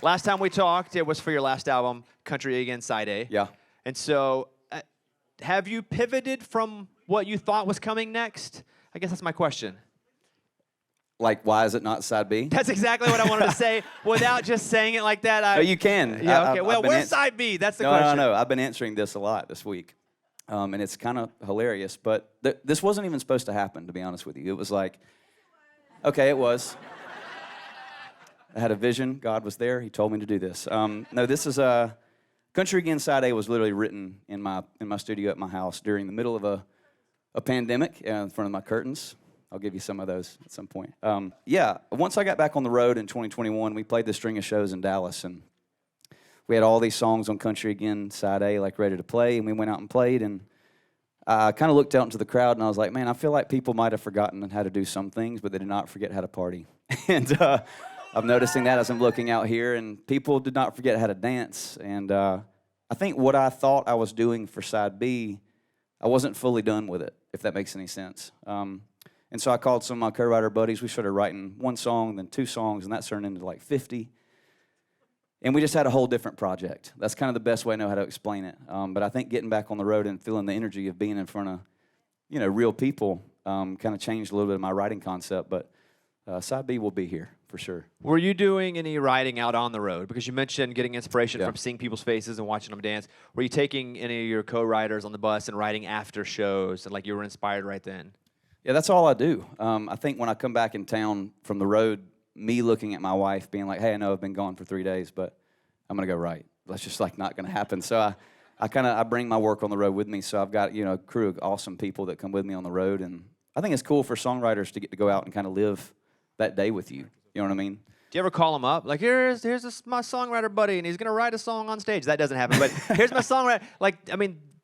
Last time we talked, it was for your last album, Country Again, Side A. Yeah. And so, have you pivoted from what you thought was coming next? I guess that's my question. Like, why is it not side B? That's exactly what I wanted to say without just saying it like that. No, you can. Yeah, okay. Well, where's side B? That's the question. No. I've been answering this a lot this week. And it's kind of hilarious. But this wasn't even supposed to happen, to be honest with you. It was like, okay, it was. I had a vision. God was there. He told me to do this. No, this is Country Again Side A was literally written in my studio at my house during the middle of a pandemic in front of my curtains. I'll give you some of those at some point. Once I got back on the road in 2021, we played this string of shows in Dallas, and we had all these songs on Country Again Side A, like ready to play, and we went out and played, and I kind of looked out into the crowd, and I was like, man, I feel like people might have forgotten how to do some things, but they did not forget how to party. And I'm noticing that as I'm looking out here, and people did not forget how to dance. And I think what I thought I was doing for Side B, I wasn't fully done with it, if that makes any sense. And so I called some of my co-writer buddies. We started writing one song, then two songs, and that turned into like 50. And we just had a whole different project. That's kind of the best way I know how to explain it. But I think getting back on the road and feeling the energy of being in front of, real people kind of changed a little bit of my writing concept. But Side B will be here for sure. Were you doing any writing out on the road? Because you mentioned getting inspiration from seeing people's faces and watching them dance. Were you taking any of your co-writers on the bus and writing after shows and like you were inspired right then? Yeah, that's all I do. I think when I come back in town from the road, me looking at my wife being like, hey, I know I've been gone for 3 days, but I'm going to go write. That's just like not going to happen. So I bring my work on the road with me. So I've got, a crew of awesome people that come with me on the road. And I think it's cool for songwriters to get to go out and kind of live that day with you. You know what I mean? Do you ever call them up? Like, here's my songwriter buddy, and he's going to write a song on stage. That doesn't happen, but here's my songwriter.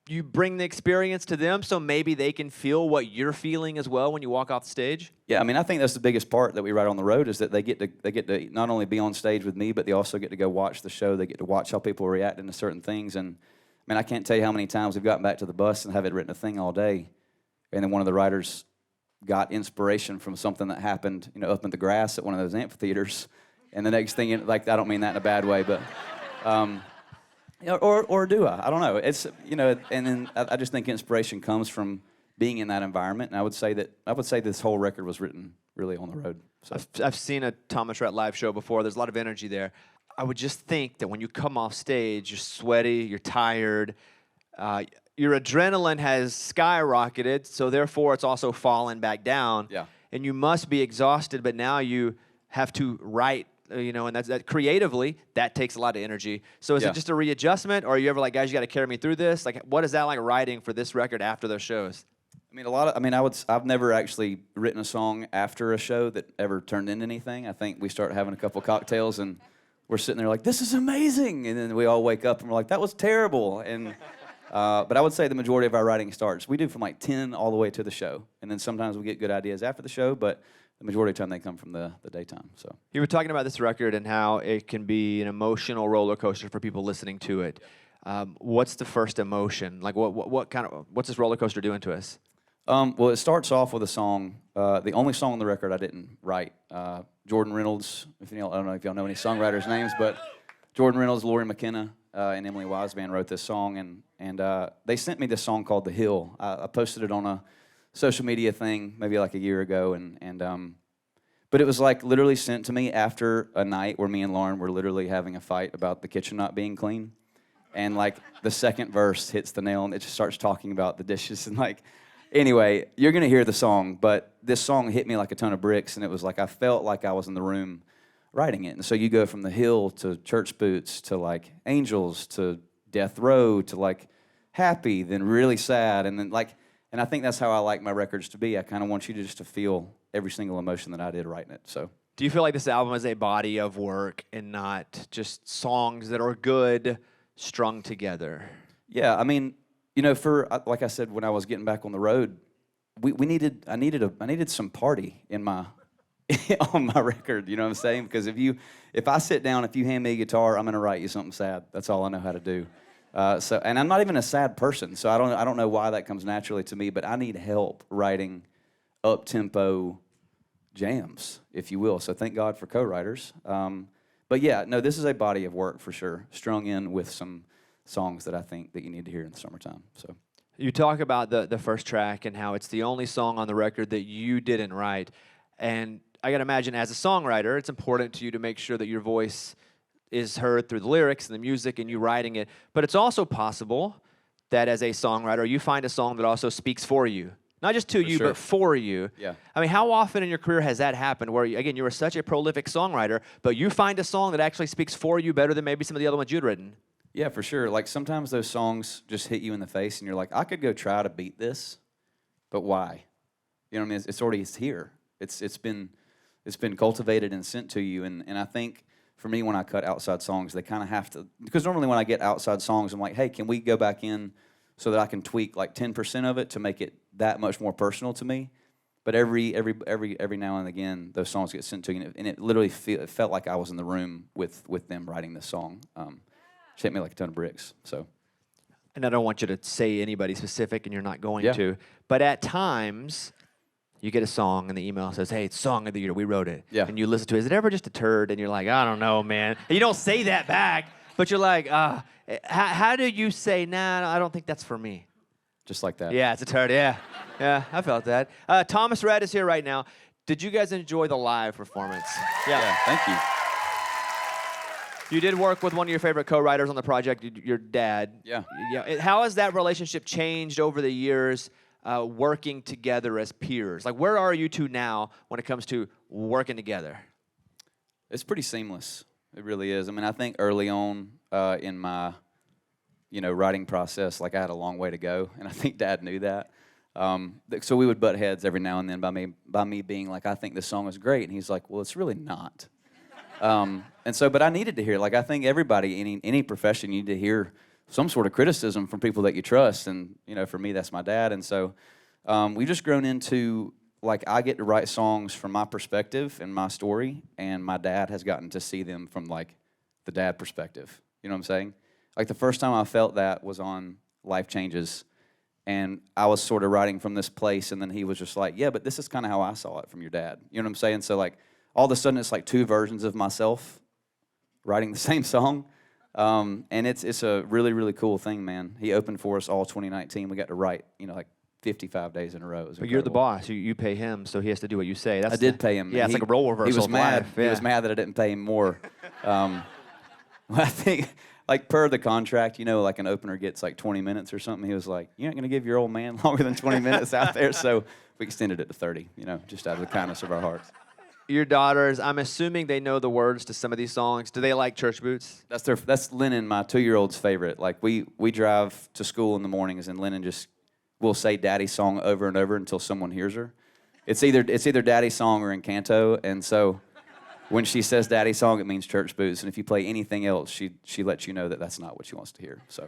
You bring the experience to them so maybe they can feel what you're feeling as well when you walk off the stage? Yeah, I think that's the biggest part that we write on the road is that they get to not only be on stage with me, but they also get to go watch the show. They get to watch how people are reacting to certain things. And, I can't tell you how many times we've gotten back to the bus and haven't written a thing all day, and then one of the writers got inspiration from something that happened, up in the grass at one of those amphitheaters. And the next thing, I don't mean that in a bad way, but... Or do I? I don't know. It's and then I just think inspiration comes from being in that environment. And I would say this whole record was written really on the road. So I've seen a Thomas Rhett live show before. There's a lot of energy there. I would just think that when you come off stage, you're sweaty, you're tired, your adrenaline has skyrocketed, so therefore it's also fallen back down. Yeah. And you must be exhausted, but now you have to write. And that creatively, that takes a lot of energy. So is it just a readjustment, or are you ever like, guys, you got to carry me through this? Like, what is that like writing for this record after those shows? I've never actually written a song after a show that ever turned into anything. I think we start having a couple cocktails and we're sitting there like, this is amazing, and then we all wake up and we're like, that was terrible. And but I would say the majority of our writing starts. We do from like 10 all the way to the show, and then sometimes we get good ideas after the show, but the majority of the time they come from the daytime. So you were talking about this record and how it can be an emotional roller coaster for people listening to it. What's the first emotion? Like what's this roller coaster doing to us? Well, it starts off with a song. The only song on the record I didn't write. Jordan Reynolds. I don't know if y'all know any songwriters' names, but Jordan Reynolds, Lori McKenna, and Emily Wiseman wrote this song, and they sent me this song called "The Hill." I posted it on a social media thing maybe like a year ago, but it was like literally sent to me after a night where me and Lauren were literally having a fight about the kitchen not being clean, and like the second verse hits the nail and it just starts talking about the dishes and like, anyway, you're gonna hear the song, but this song hit me like a ton of bricks, and it was like I felt like I was in the room writing it. And so you go from The Hill to Church Boots to like Angels to Death Row to like Happy, then really sad, and then like. And I think that's how I like my records to be. I kind of want you to feel every single emotion that I did writing it. So, do you feel like this album is a body of work and not just songs that are good strung together? Yeah, for like I said, when I was getting back on the road, I needed some party in my on my record. You know what I'm saying? Because if I sit down, if you hand me a guitar, I'm gonna write you something sad. That's all I know how to do. And I'm not even a sad person, so I don't know why that comes naturally to me, but I need help writing up-tempo jams, if you will. So thank God for co-writers. But yeah, no, this is a body of work for sure, strung in with some songs that I think that you need to hear in the summertime. So You talk about the first track and how it's the only song on the record that you didn't write. And I got to imagine as a songwriter, it's important to you to make sure that your voice is heard through the lyrics and the music and you writing it. But it's also possible that as a songwriter, you find a song that also speaks for you. Not just to you, sure. but for you. Yeah. I mean, how often in your career has that happened where, again, you were such a prolific songwriter, but you find a song that actually speaks for you better than maybe some of the other ones you'd written? Yeah, for sure. Like sometimes those songs just hit you in the face and you're like, I could go try to beat this, but why? You know what I mean? It's here. It's been cultivated and sent to you. And I think for me, when I cut outside songs, they kind of have to, because normally when I get outside songs, I'm like, hey, can we go back in so that I can tweak like 10% of it to make it that much more personal to me? But every now and again, those songs get sent to you, and it literally it felt like I was in the room with them writing this song. It hit me like a ton of bricks. So, and I don't want you to say anybody specific, and you're not going Yeah. to, but at times, you get a song, and the email says, hey, it's Song of the Year, we wrote it. Yeah. And you listen to it. Is it ever just a turd? And you're like, I don't know, man. And you don't say that back, but you're like, how do you say, nah, I don't think that's for me? just like that. Yeah, it's a turd, yeah. Yeah, I felt that. Thomas Rhett is here right now. Did you guys enjoy the live performance? Yeah, thank you. You did work with one of your favorite co-writers on the project, your dad. Yeah. How has that relationship changed over the years, working together as peers? Like, where are you two now when it comes to working together? It's pretty seamless. It really is. I mean, I think early on in my, writing process, like I had a long way to go, and I think Dad knew that. So we would butt heads every now and then by me being like, I think this song is great, and he's like, well, it's really not. But I needed to hear, like, I think everybody, any profession, you need to hear some sort of criticism from people that you trust, and, for me, that's my dad, and so we've just grown into, like, I get to write songs from my perspective and my story, and my dad has gotten to see them from, like, the dad perspective, you know what I'm saying? Like, the first time I felt that was on Life Changes, and I was sort of writing from this place, and then he was just like, yeah, but this is kind of how I saw it from your dad, you know what I'm saying? So, like, all of a sudden, it's like two versions of myself writing the same song. And it's a really, really cool thing, man. He opened for us all 2019. We got to write, like 55 days in a row. But you're the boss. You pay him, so he has to do what you say. I did pay him. Yeah, it's like a role reversal. He was mad. Yeah. He was mad that I didn't pay him more. I think, like, per the contract, like an opener gets like 20 minutes or something. He was like, you're not going to give your old man longer than 20 minutes out there. So we extended it to 30, just out of the kindness of our hearts. Your daughters, I'm assuming they know the words to some of these songs. Do they like church boots? That's Lennon, my 2-year-old's favorite. Like, we drive to school in the mornings, and Lennon just will say Daddy's song over and over until someone hears her. It's either Daddy's song or Encanto, and so when she says Daddy's song, it means church boots, and if you play anything else, she lets you know that that's not what she wants to hear. So.